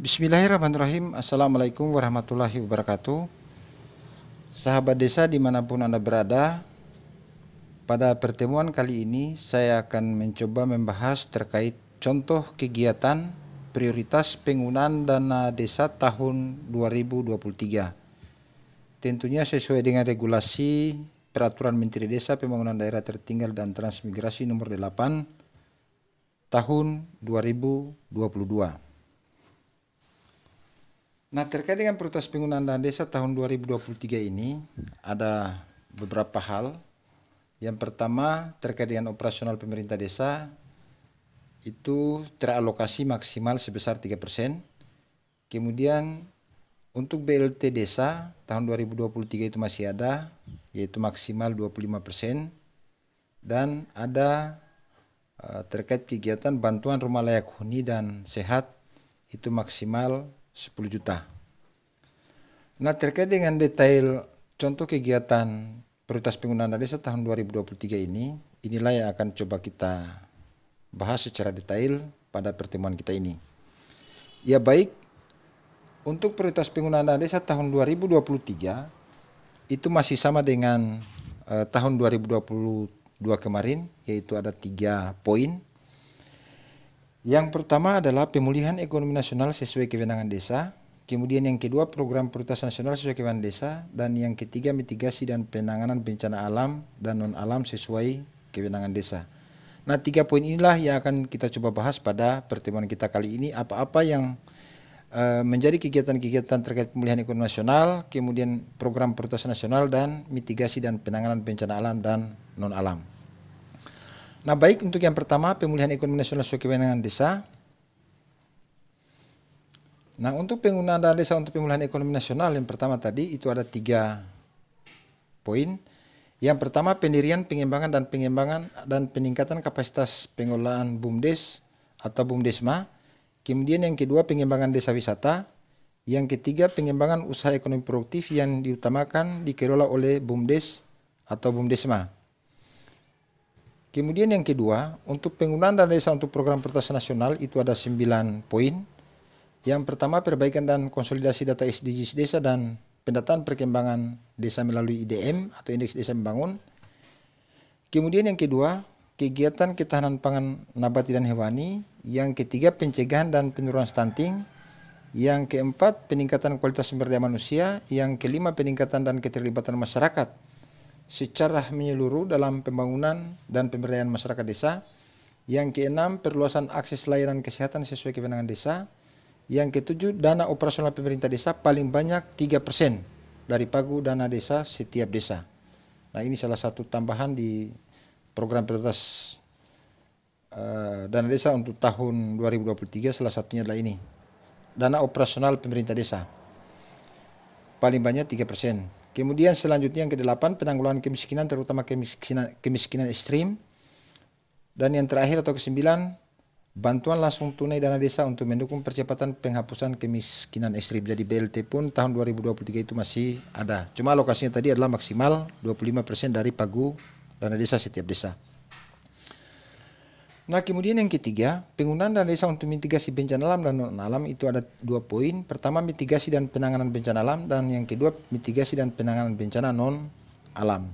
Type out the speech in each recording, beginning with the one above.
Bismillahirrahmanirrahim. Assalamualaikum warahmatullahi wabarakatuh. Sahabat desa dimanapun Anda berada, pada pertemuan kali ini saya akan mencoba membahas terkait contoh kegiatan prioritas penggunaan dana desa tahun 2023. Tentunya sesuai dengan regulasi Peraturan Menteri Desa Pembangunan Daerah Tertinggal dan Transmigrasi nomor 8 tahun 2022. Nah, terkait dengan prioritas penggunaan dana desa tahun 2023 ini ada beberapa hal. Yang pertama terkait dengan operasional pemerintah desa itu teralokasi maksimal sebesar 3%. Kemudian untuk BLT desa tahun 2023 itu masih ada, yaitu maksimal 25%. Dan ada terkait kegiatan bantuan rumah layak huni dan sehat itu maksimal 10 juta. Nah, terkait dengan detail contoh kegiatan prioritas penggunaan dana desa tahun 2023 inilah yang akan coba kita bahas secara detail pada pertemuan kita ini. Ya baik, untuk prioritas penggunaan dana desa tahun 2023 itu masih sama dengan tahun 2022 kemarin, yaitu ada 3 poin. Yang pertama adalah pemulihan ekonomi nasional sesuai kewenangan desa. Kemudian yang kedua program prioritas nasional sesuai kewenangan desa. Dan yang ketiga mitigasi dan penanganan bencana alam dan non-alam sesuai kewenangan desa. Nah, 3 poin inilah yang akan kita coba bahas pada pertemuan kita kali ini. Apa-apa yang menjadi kegiatan-kegiatan terkait pemulihan ekonomi nasional, kemudian program prioritas nasional dan mitigasi dan penanganan bencana alam dan non-alam. Nah, baik, untuk yang pertama pemulihan ekonomi nasional sesuai kewenangan desa. Nah, untuk penggunaan dana desa untuk pemulihan ekonomi nasional yang pertama tadi itu ada 3 poin. Yang pertama pendirian, pengembangan dan peningkatan kapasitas pengelolaan BUMDes atau BUMDesma. Kemudian yang kedua pengembangan desa wisata. Yang ketiga pengembangan usaha ekonomi produktif yang diutamakan dikelola oleh BUMDes atau BUMDesma. Kemudian yang kedua, untuk penggunaan dana desa untuk program prioritas nasional itu ada 9 poin. Yang pertama, perbaikan dan konsolidasi data SDGs desa dan pendataan perkembangan desa melalui IDM atau Indeks Desa Membangun. Kemudian yang kedua, kegiatan ketahanan pangan nabati dan hewani. Yang ketiga, pencegahan dan penurunan stunting. Yang keempat, peningkatan kualitas sumber daya manusia. Yang kelima, peningkatan dan keterlibatan masyarakat secara menyeluruh dalam pembangunan dan pemberdayaan masyarakat desa. Yang keenam, perluasan akses layanan kesehatan sesuai kewenangan desa. Yang ketujuh, dana operasional pemerintah desa paling banyak 3% dari pagu dana desa setiap desa. Nah, ini salah satu tambahan di program prioritas dana desa untuk tahun 2023, salah satunya adalah ini. Dana operasional pemerintah desa paling banyak 3%. Kemudian selanjutnya yang ke-8, penanggulangan kemiskinan terutama kemiskinan ekstrim. Dan yang terakhir atau ke-9, bantuan langsung tunai dana desa untuk mendukung percepatan penghapusan kemiskinan ekstrim. Jadi BLT pun tahun 2023 itu masih ada. Cuma alokasinya tadi adalah maksimal 25% dari pagu dana desa setiap desa. Nah, kemudian yang ketiga, penggunaan dana desa untuk mitigasi bencana alam dan non-alam itu ada 2 poin. Pertama, mitigasi dan penanganan bencana alam, dan yang kedua, mitigasi dan penanganan bencana non-alam.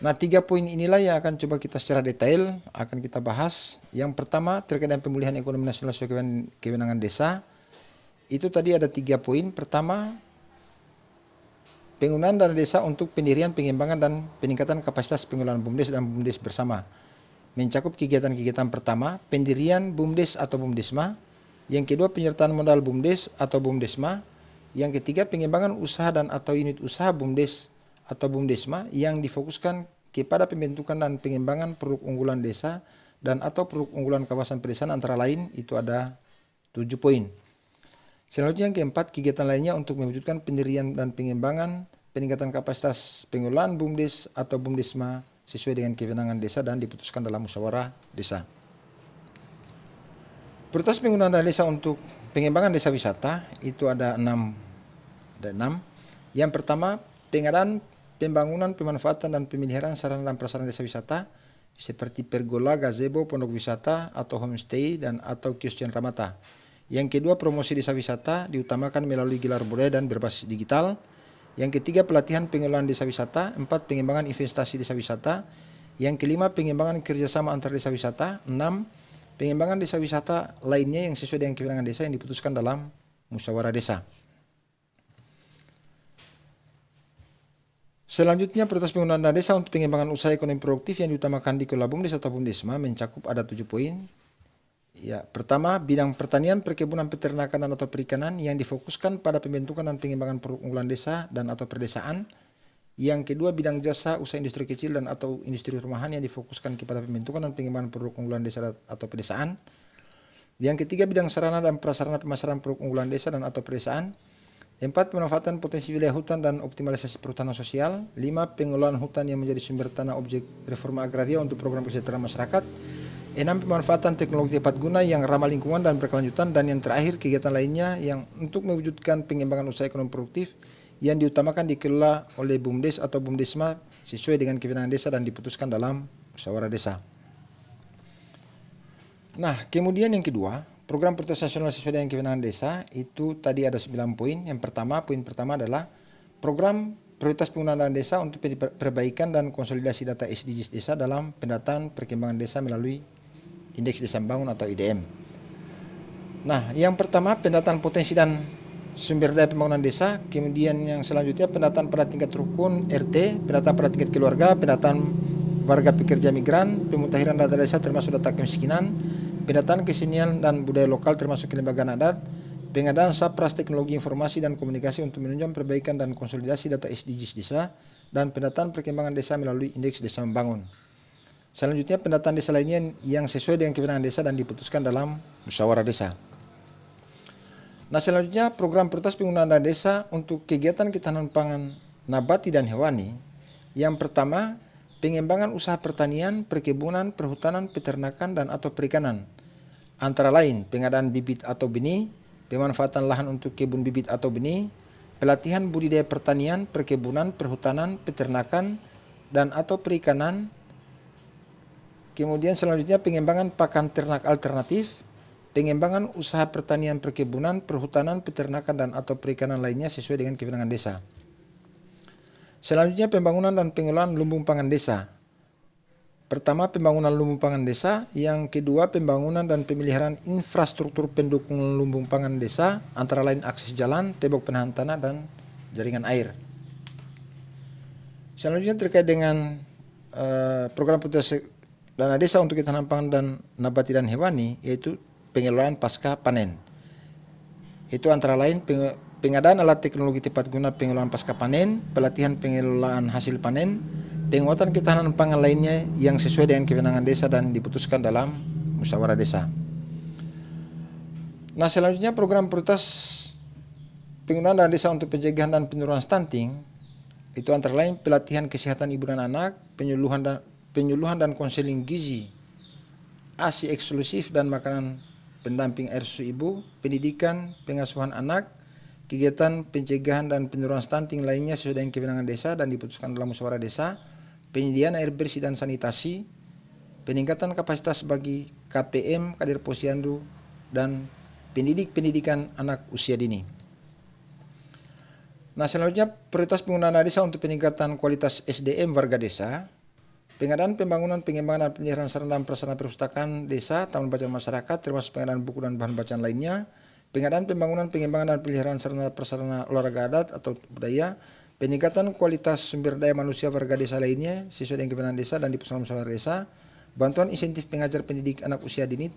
Nah, 3 poin inilah yang akan coba kita secara detail akan kita bahas. Yang pertama, terkait dengan pemulihan ekonomi nasional sesuai kewenangan desa. Itu tadi ada 3 poin. Pertama, penggunaan dana desa untuk pendirian, pengembangan dan peningkatan kapasitas pengelolaan BUMDes dan BUMDes bersama. Mencakup kegiatan-kegiatan pertama, pendirian BUMDes atau BUMDesma. Yang kedua, penyertaan modal BUMDes atau BUMDesma. Yang ketiga, pengembangan usaha dan atau unit usaha BUMDes atau BUMDesma yang difokuskan kepada pembentukan dan pengembangan produk unggulan desa dan atau produk unggulan kawasan pedesaan, antara lain itu ada 7 poin. Selanjutnya yang keempat, kegiatan lainnya untuk mewujudkan pendirian dan pengembangan peningkatan kapasitas pengelolaan BUMDes atau BUMDesma sesuai dengan kewenangan desa dan diputuskan dalam musyawarah desa. Prioritas penggunaan dana desa untuk pengembangan desa wisata itu ada 6. Yang pertama, pengadaan, pembangunan, pemanfaatan dan pemeliharaan sarana dan prasarana desa wisata seperti pergola, gazebo, pondok wisata atau homestay dan atau kios cenderamata. Yang kedua, promosi desa wisata diutamakan melalui gelar budaya dan berbasis digital. Yang ketiga, pelatihan pengelolaan desa wisata. 4, pengembangan investasi desa wisata. Yang kelima, pengembangan kerjasama antar desa wisata. 6, pengembangan desa wisata lainnya yang sesuai dengan kewenangan desa yang diputuskan dalam musyawarah desa. Selanjutnya, prioritas penggunaan dana desa untuk pengembangan usaha ekonomi produktif yang diutamakan di Kelola BUMDes atau BUMDesma mencakup ada 7 poin. Ya, pertama, bidang pertanian, perkebunan, peternakan, dan atau perikanan yang difokuskan pada pembentukan dan pengembangan produk unggulan desa dan atau perdesaan. Yang kedua, bidang jasa, usaha industri kecil dan atau industri rumahan yang difokuskan kepada pembentukan dan pengembangan produk unggulan desa atau pedesaan. Yang ketiga, bidang sarana dan prasarana pemasaran produk unggulan desa dan atau pedesaan. 4, pemanfaatan potensi wilayah hutan dan optimalisasi perhutanan sosial. 5, pengelolaan hutan yang menjadi sumber tanah objek reforma agraria untuk program kesejahteraan masyarakat. 6, pemanfaatan teknologi tepat guna yang ramah lingkungan dan berkelanjutan. Dan yang terakhir, kegiatan lainnya yang untuk mewujudkan pengembangan usaha ekonomi produktif yang diutamakan dikelola oleh BUMDes atau BUMDesma sesuai dengan kewenangan desa dan diputuskan dalam musyawarah desa. Nah, kemudian yang kedua, program prioritas nasional sesuai dengan kewenangan desa itu tadi ada 9 poin. Yang pertama, poin pertama adalah program prioritas penggunaan dana desa untuk perbaikan dan konsolidasi data SDGs desa dalam pendataan perkembangan desa melalui Indeks Desa Membangun atau IDM. Nah, yang pertama pendataan potensi dan sumber daya pembangunan desa, kemudian yang selanjutnya pendataan pada tingkat rukun RT, pendataan pada tingkat keluarga, pendataan warga pekerja migran, pemutahiran data desa termasuk data kemiskinan, pendataan kesenian dan budaya lokal termasuk kelembagaan adat, pengadaan sapras teknologi informasi dan komunikasi untuk menunjang perbaikan dan konsolidasi data SDGs desa, dan pendataan perkembangan desa melalui Indeks Desa Membangun. Selanjutnya pendataan desa lainnya yang sesuai dengan kewenangan desa dan diputuskan dalam musyawarah desa. Nah, selanjutnya program prioritas penggunaan dana desa untuk kegiatan ketahanan pangan nabati dan hewani. Yang pertama, pengembangan usaha pertanian, perkebunan, perhutanan, peternakan, dan atau perikanan. Antara lain, pengadaan bibit atau benih, pemanfaatan lahan untuk kebun bibit atau benih, pelatihan budidaya pertanian, perkebunan, perhutanan, peternakan, dan atau perikanan. Kemudian selanjutnya pengembangan pakan ternak alternatif, pengembangan usaha pertanian, perkebunan, perhutanan, peternakan, dan atau perikanan lainnya sesuai dengan kewenangan desa. Selanjutnya pembangunan dan pengelolaan lumbung pangan desa. Pertama, pembangunan lumbung pangan desa. Yang kedua, pembangunan dan pemeliharaan infrastruktur pendukung lumbung pangan desa, antara lain akses jalan, tembok penahan tanah, dan jaringan air. Selanjutnya terkait dengan program prioritas dana desa untuk ketahanan pangan dan nabati dan hewani, yaitu pengelolaan pasca panen. Itu antara lain pengadaan alat teknologi tepat guna pengelolaan pasca panen, pelatihan pengelolaan hasil panen, penguatan ketahanan pangan lainnya yang sesuai dengan kewenangan desa dan diputuskan dalam musyawarah desa. Nah, selanjutnya program prioritas penggunaan dana desa untuk pencegahan dan penurunan stunting, itu antara lain pelatihan kesehatan ibu dan anak, penyuluhan dan konseling gizi, ASI eksklusif dan makanan pendamping air susu ibu, pendidikan, pengasuhan anak, kegiatan pencegahan dan penurunan stunting lainnya sesuai dengan kewenangan desa dan diputuskan dalam musyawarah desa, penyediaan air bersih dan sanitasi, peningkatan kapasitas bagi KPM, Kader Posyandu, dan pendidikan anak usia dini. Nah, selanjutnya prioritas penggunaan dana desa untuk peningkatan kualitas SDM warga desa, pengadaan pembangunan, pengembangan dan penyerahan sarana dan prasarana perpustakaan desa, taman bacaan masyarakat, termasuk pengadaan buku dan bahan bacaan lainnya, pengadaan pembangunan, pengembangan dan pemeliharaan sarana prasarana olahraga adat atau budaya, peningkatan kualitas sumber daya manusia warga desa lainnya sesuai dengan kewenangan desa dan diputuskan musyawarah desa, bantuan insentif pengajar pendidik anak usia dini,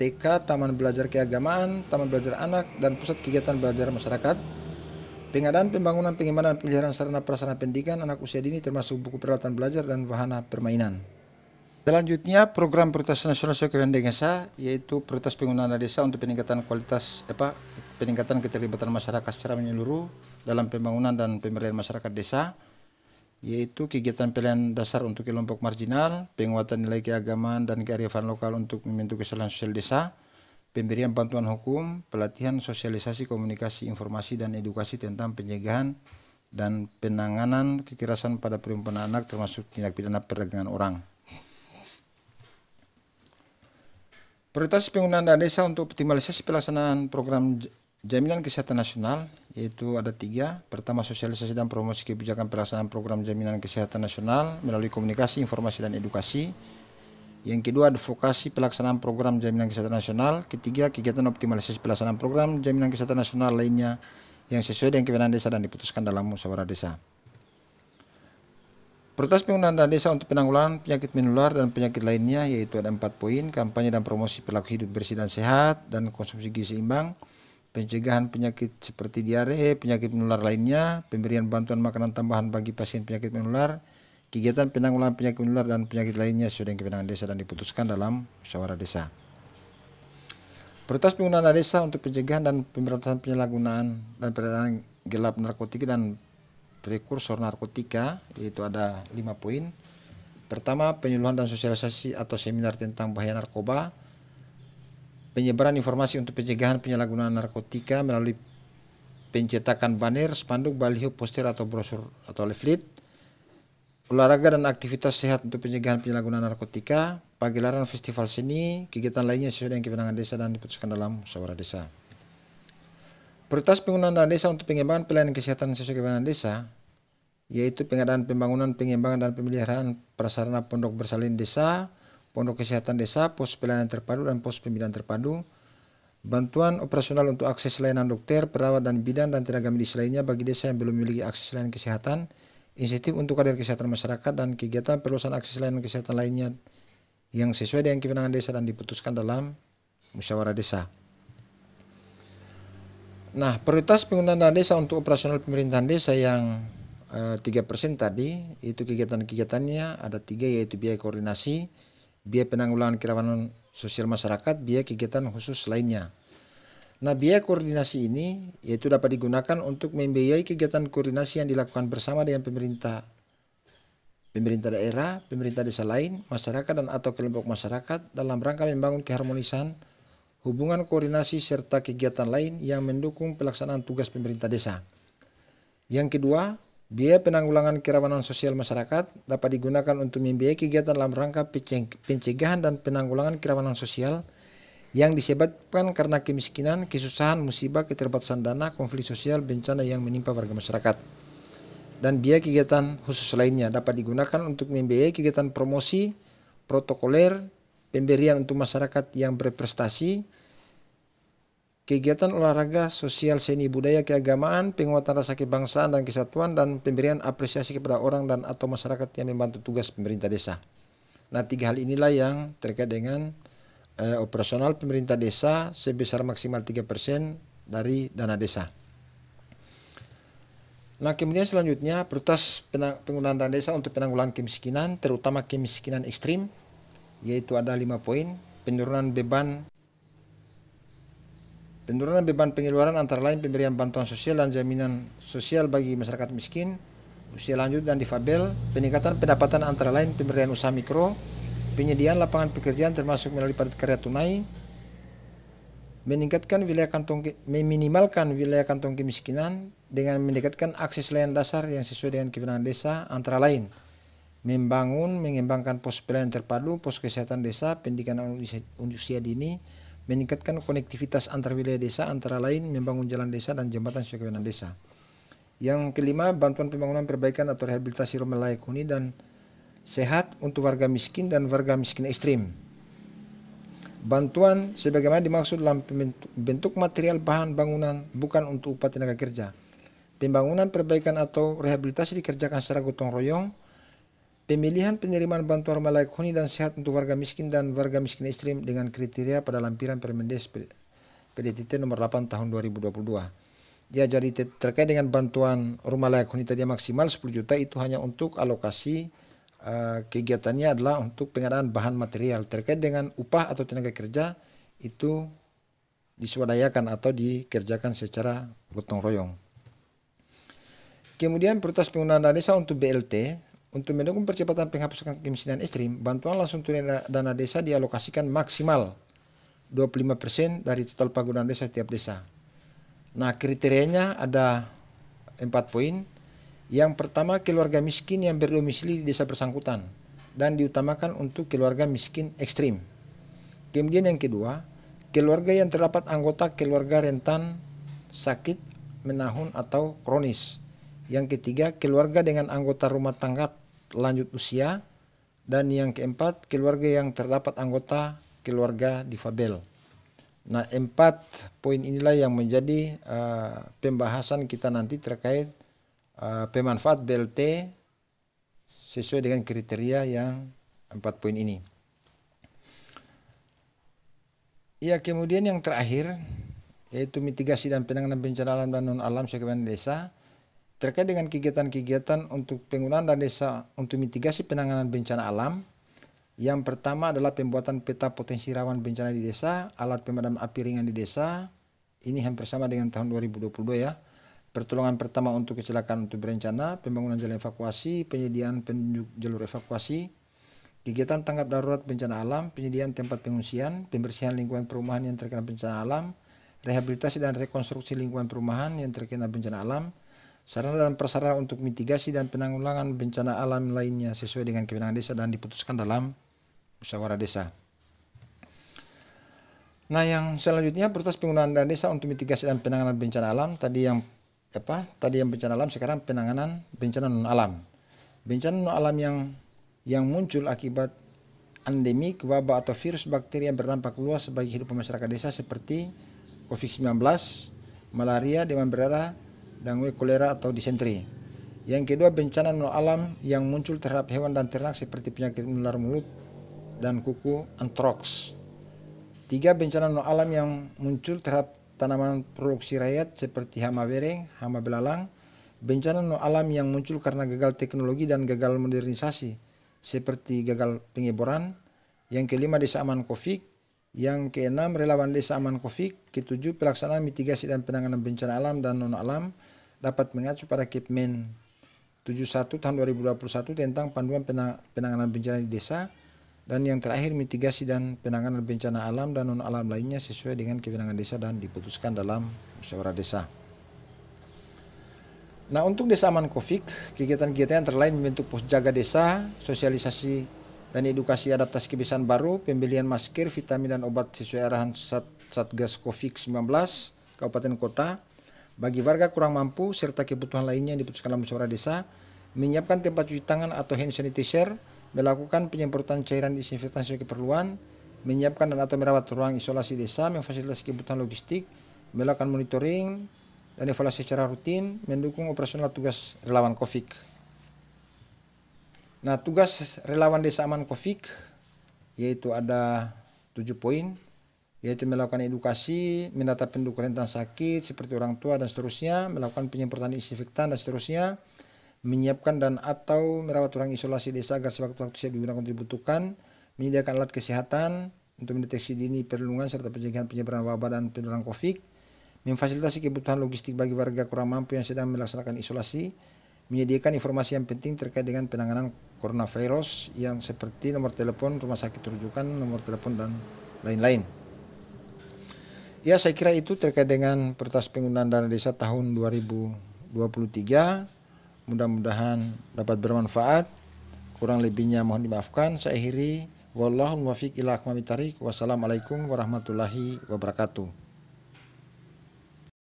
TK, taman belajar keagamaan, taman belajar anak, dan pusat kegiatan belajar masyarakat, pengadaan pembangunan, pengembangan dan pemeliharaan sarana prasarana pendidikan anak usia dini termasuk buku peralatan belajar dan wahana permainan. Selanjutnya program prioritas nasional sesuai kewenangan desa, yaitu prioritas penggunaan dana desa untuk peningkatan peningkatan keterlibatan masyarakat secara menyeluruh dalam pembangunan dan pemberdayaan masyarakat desa, yaitu kegiatan pilihan dasar untuk kelompok marginal, penguatan nilai keagamaan dan kearifan lokal untuk membentuk kesejahteraan sosial desa, pemberian bantuan hukum, pelatihan sosialisasi komunikasi informasi dan edukasi tentang pencegahan dan penanganan kekerasan pada perempuan dan anak termasuk tindak pidana perdagangan orang. Prioritas penggunaan dana desa untuk optimalisasi pelaksanaan program jaminan kesehatan nasional, yaitu ada 3. Pertama, sosialisasi dan promosi kebijakan pelaksanaan program jaminan kesehatan nasional melalui komunikasi, informasi, dan edukasi. Yang kedua, advokasi pelaksanaan program jaminan kesehatan nasional. Ketiga, kegiatan optimalisasi pelaksanaan program jaminan kesehatan nasional lainnya yang sesuai dengan kewenangan desa dan diputuskan dalam musyawarah desa. Prioritas penggunaan dana desa untuk penanggulangan penyakit menular dan penyakit lainnya, yaitu ada 4 poin: kampanye dan promosi perilaku hidup bersih dan sehat dan konsumsi gizi seimbang, pencegahan penyakit seperti diare, penyakit menular lainnya, pemberian bantuan makanan tambahan bagi pasien penyakit menular, kegiatan penanggulangan penyakit menular dan penyakit lainnya sesuai dengan kewenangan desa dan diputuskan dalam musyawarah desa. Prioritas penggunaan dana desa untuk pencegahan dan pemberantasan penyalahgunaan dan peredaran gelap narkotika dan prekursor narkotika, yaitu ada 5 poin. Pertama, penyuluhan dan sosialisasi atau seminar tentang bahaya narkoba, penyebaran informasi untuk pencegahan penyalahgunaan narkotika melalui pencetakan banner, spanduk, baliho, poster atau brosur atau leaflet, olahraga dan aktivitas sehat untuk pencegahan penyalahgunaan narkotika, pagelaran festival seni, kegiatan lainnya sesuai dengan kewenangan desa dan diputuskan dalam musyawarah desa. Prioritas penggunaan dana desa untuk pengembangan pelayanan kesehatan sesuai kewenangan desa, yaitu pengadaan, pembangunan, pengembangan, dan pemeliharaan prasarana pondok bersalin desa, pondok kesehatan desa, pos pelayanan terpadu, dan pos pembinaan terpadu, bantuan operasional untuk akses layanan dokter, perawat, dan bidan, dan tenaga medis lainnya bagi desa yang belum memiliki akses layanan kesehatan, insentif untuk kader kesehatan masyarakat, dan kegiatan perluasan akses layanan kesehatan lainnya yang sesuai dengan kewenangan desa dan diputuskan dalam musyawarah desa. Nah, prioritas penggunaan dana desa untuk operasional pemerintahan desa yang 3% tadi, itu kegiatan-kegiatannya ada 3, yaitu biaya koordinasi, biaya penanggulangan kerawanan sosial masyarakat, biaya kegiatan khusus lainnya. Nah, biaya koordinasi ini yaitu dapat digunakan untuk membiayai kegiatan koordinasi yang dilakukan bersama dengan pemerintah daerah, pemerintah desa lain, masyarakat dan atau kelompok masyarakat dalam rangka membangun keharmonisan hubungan koordinasi serta kegiatan lain yang mendukung pelaksanaan tugas pemerintah desa. Yang kedua, biaya penanggulangan kerawanan sosial masyarakat dapat digunakan untuk membiayai kegiatan dalam rangka pencegahan dan penanggulangan kerawanan sosial yang disebabkan karena kemiskinan, kesusahan, musibah, keterbatasan dana, konflik sosial, bencana yang menimpa warga masyarakat. Dan biaya kegiatan khusus lainnya dapat digunakan untuk membiayai kegiatan promosi, protokoler, pemberian untuk masyarakat yang berprestasi, kegiatan olahraga, sosial, seni, budaya, keagamaan, penguatan rasa kebangsaan dan kesatuan, dan pemberian apresiasi kepada orang dan atau masyarakat yang membantu tugas pemerintah desa. Nah, 3 hal inilah yang terkait dengan operasional pemerintah desa sebesar maksimal 3% dari dana desa. Nah, kemudian selanjutnya prioritas penggunaan dana desa untuk penanggulangan kemiskinan, terutama kemiskinan ekstrim, yaitu ada 5 poin. Penurunan beban pengeluaran antara lain pemberian bantuan sosial dan jaminan sosial bagi masyarakat miskin, usia lanjut dan difabel, peningkatan pendapatan antara lain pemberdayaan usaha mikro, penyediaan lapangan pekerjaan termasuk melalui padat karya tunai, meminimalkan wilayah kantong kemiskinan dengan mendekatkan akses layanan dasar yang sesuai dengan kewenangan desa, antara lain mengembangkan pos pelayanan terpadu, pos kesehatan desa, pendidikan usia dini, meningkatkan konektivitas antar wilayah desa, antara lain membangun jalan desa dan jembatan sesuai kewenangan desa. Yang kelima, bantuan pembangunan perbaikan atau rehabilitasi rumah layak huni dan sehat untuk warga miskin dan warga miskin ekstrim. Bantuan sebagaimana dimaksud dalam bentuk material bahan bangunan, bukan untuk upah tenaga kerja. Pembangunan perbaikan atau rehabilitasi dikerjakan secara gotong royong. Pemilihan penerimaan bantuan rumah layak huni dan sehat untuk warga miskin dan warga miskin ekstrim dengan kriteria pada lampiran Permendes PDTT nomor 8 tahun 2022. Ya, jadi terkait dengan bantuan rumah layak huni tadi maksimal 10 juta itu hanya untuk alokasi kegiatannya adalah untuk pengadaan bahan material. Terkait dengan upah atau tenaga kerja itu diswadayakan atau dikerjakan secara gotong royong. Kemudian prioritas penggunaan dana desa untuk BLT. Untuk mendukung percepatan penghapusan kemiskinan ekstrim, bantuan langsung tunai dana desa dialokasikan maksimal 25% dari total penggunaan desa setiap desa. Nah, kriterianya ada 4 poin. Yang pertama, keluarga miskin yang berdomisili di desa bersangkutan dan diutamakan untuk keluarga miskin ekstrim. Kemudian yang kedua, keluarga yang terdapat anggota keluarga rentan sakit menahun atau kronis. Yang ketiga, keluarga dengan anggota rumah tangga lanjut usia. Dan yang keempat, keluarga yang terdapat anggota keluarga difabel. Nah, 4 poin inilah yang menjadi pembahasan kita nanti terkait pemanfaat BLT sesuai dengan kriteria yang 4 poin ini. Ya, kemudian yang terakhir yaitu mitigasi dan penanganan bencana alam dan non alam sesuai desa. Terkait dengan kegiatan-kegiatan untuk penggunaan dana desa untuk mitigasi penanganan bencana alam, yang pertama adalah pembuatan peta potensi rawan bencana di desa, alat pemadam api ringan di desa, ini hampir sama dengan tahun 2022 ya. Pertolongan pertama untuk kecelakaan untuk berencana, pembangunan jalan evakuasi, penyediaan penunjuk jalur evakuasi, kegiatan tanggap darurat bencana alam, penyediaan tempat pengungsian, pembersihan lingkungan perumahan yang terkena bencana alam, rehabilitasi dan rekonstruksi lingkungan perumahan yang terkena bencana alam, sarana dan prasarana untuk mitigasi dan penanggulangan bencana alam lainnya sesuai dengan kewenangan desa dan diputuskan dalam musyawarah desa. Nah, yang selanjutnya prioritas penggunaan dana desa untuk mitigasi dan penanganan bencana alam. Tadi yang bencana alam, sekarang penanganan bencana non alam. Bencana non alam yang muncul akibat endemik, wabah atau virus bakteri yang berdampak luas bagi kehidupan masyarakat desa seperti COVID-19, malaria, demam berdarah, dengue, kolera atau disenteri. Yang kedua, bencana non alam yang muncul terhadap hewan dan ternak seperti penyakit menular mulut dan kuku antraks. 3. Bencana non alam yang muncul terhadap tanaman produksi rakyat seperti hama bereng, hama belalang. Bencana non alam yang muncul karena gagal teknologi dan gagal modernisasi seperti gagal pengeboran. Yang kelima, desa aman COVID. Yang keenam, relawan desa aman COVID. Ketujuh, pelaksanaan mitigasi dan penanganan bencana alam dan non alam dapat mengacu pada Kepmen 71 tahun 2021 tentang panduan penanganan bencana di desa. Dan yang terakhir, mitigasi dan penanganan bencana alam dan non alam lainnya sesuai dengan kewenangan desa dan diputuskan dalam musyawarah desa. Nah, untuk desa aman COVID, kegiatan-kegiatan antara lain membentuk pos jaga desa, sosialisasi dan edukasi adaptasi kebiasaan baru, pembelian masker, vitamin dan obat sesuai arahan Satgas COVID-19 Kabupaten Kota bagi warga kurang mampu serta kebutuhan lainnya yang diputuskan dalam musyawarah desa, menyiapkan tempat cuci tangan atau hand sanitizer, melakukan penyemprotan cairan disinfektan sesuai keperluan, menyiapkan dan atau merawat ruang isolasi desa, memfasilitasi kebutuhan logistik, melakukan monitoring dan evaluasi secara rutin, mendukung operasional tugas relawan COVID. Nah, tugas relawan desa aman COVID yaitu ada 7 poin, yaitu melakukan edukasi, mendata penduduk rentan sakit seperti orang tua dan seterusnya, melakukan penyemprotan disinfektan dan seterusnya, menyiapkan dan atau merawat ruang isolasi desa agar sewaktu-waktu siap digunakan untuk dibutuhkan, menyediakan alat kesehatan untuk mendeteksi dini perlindungan serta pencegahan penyebaran wabah dan penularan COVID, memfasilitasi kebutuhan logistik bagi warga kurang mampu yang sedang melaksanakan isolasi, menyediakan informasi yang penting terkait dengan penanganan coronavirus yang seperti nomor telepon rumah sakit rujukan, nomor telepon dan lain-lain. Ya, saya kira itu terkait dengan prioritas penggunaan dana desa tahun 2023. Mudah-mudahan dapat bermanfaat. Kurang lebihnya mohon dimaafkan. Saya akhiri. Wallahul muwaffiq ila aqwamit thariq. Wassalamualaikum warahmatullahi wabarakatuh.